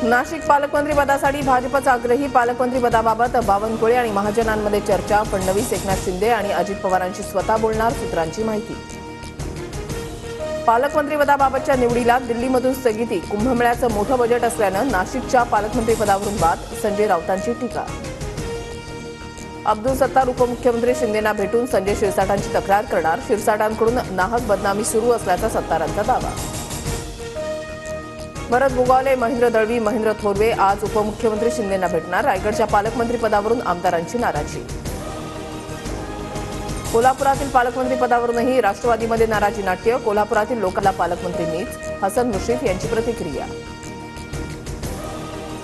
नाशिक पालकमंत्री पदासाठी भाजपचा आग्रही पालकमंत्री पदाबाबत बावनकुळे आणि महाजनांमध्ये चर्चा। फडणवीस, एकनाथ शिंदे आणि अजित पवारांशी स्वतः बोलणार, सूत्रांची माहिती। पालकमंत्री पदाबाबतच्या निवडीला दिल्लीमधून स्थगिती। कुंभमेळ्याचं मोठं बजेट असल्यानं नाशिकच्या पालकमंत्री पदावरून वाद, संजय राऊतांची टीका। अब्दुल सत्तार उपमुख्यमंत्री शिंदेंना भेटून संजय शिरसाटांची तक्रार करणार। शिरसाटांकडून नाहक बदनामी सुरू असल्याचा सत्तारांचा दावा। भरत गोगावले, महेंद्र दळवी, महेंद्र थोरवे आज उपमुख्यमंत्री शिंदेंना भेटणार। रायगडच्या पालकमंत्री पदावरून आमदारांची नाराजी। कोल्हापुरातील पालकमंत्री पदावरूनही राष्ट्रवादीमध्ये नाराजी नाट्य। कोल्हापुरातील लोकांना पालकमंत्री मीच, हसन मुश्रीफ यांची प्रतिक्रिया।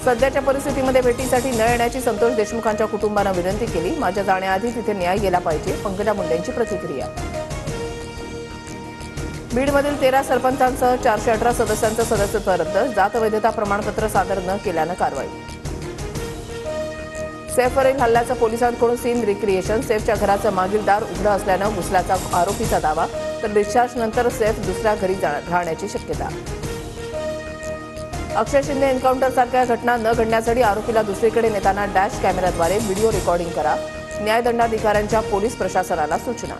सध्याच्या परिस्थितीमध्ये भेटीसाठी न येण्याची संतोष देशमुखांच्या कुटुंबानं विनंती केली। माझ्या जाण्याआधी तिथे न्याय गेला पाहिजे, पंकजा मुंडेंची प्रतिक्रिया। बीडमधील 13 सरपंचांसह 418 सदस्यांचं सदस्यत्व रद्द। जात वैधता प्रमाणपत्र सादर न केल्यानं कारवाई। सैफवरील हल्ल्याचं पोलिसांकडून सीन रिक्रिएशन। सैफच्या घराचं मागील दार उघडं असल्यानं घुसल्याचा आरोपीचा दावा, तर डिस्चार्जनंतर सैफ दुसऱ्या घरी राहण्याची शक्यता। अक्षय शिंदे एन्काउंटरसारख्या घटना न घडण्यासाठी आरोपीला दुसरीकडे नेताना डॅश कॅमेऱ्याद्वारे व्हिडिओ रेकॉर्डिंग करा। न्यायदंडाधिकाऱ्यांच्या पोलीस प्रशासनाला सूचना।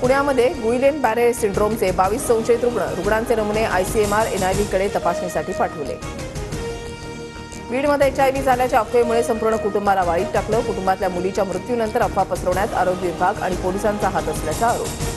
पुण्यामध्ये गुइलेन बॅरे सिंड्रोमचे 22 संशयित रुग्णांचे नमुने आयसीएमआर एनआयव्हीकडे तपासणीसाठी पाठवले। बीडमध्ये एचआयव्ही झाल्याच्या अफवेमुळे संपूर्ण कुटुंबाला वाळीत टाकलं। कुटुंबातल्या मुलीच्या मृत्यूनंतर अफवा पसरवण्यात आरोग्य विभाग आणि पोलिसांचा हात असल्याचा आरोप।